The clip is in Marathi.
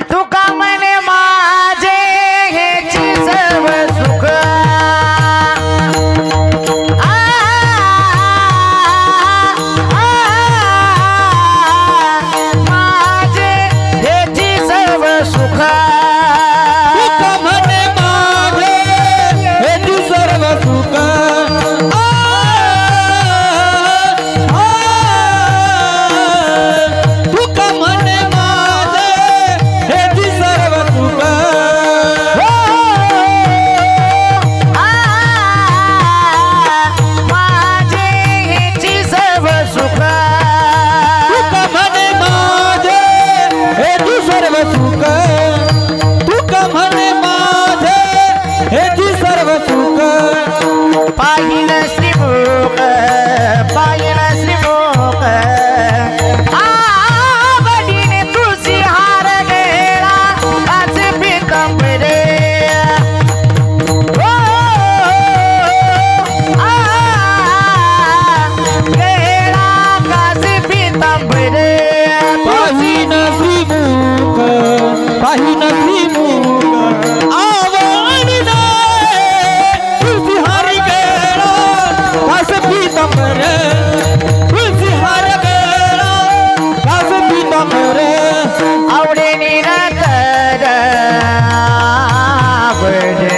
तुका म्हणे माझे हेची सर्व सुख माझे हेची सर्व सुख तुका म्हणे माझे हेची सर्व सुख तुका म्हणे माझे हेची सर्व सुख माझे हेची सर्व सुख तुका म्हणे माझे हेची सर्व सुख तुका म्हणे माझे हेची सर्व सुख पाहिन श्रीमुख पाहिन श्रीमुख आवडीने तुळशी हार गेला आज पितांबरे गेला आज पितांबरे पाहिन श्रीमुख पाहिन श्रीमुख आवडीने तुळशी हार गेला कास पीतांबर तुळशी हार गेला कास पीतांबर आवडे निरंतर आवडे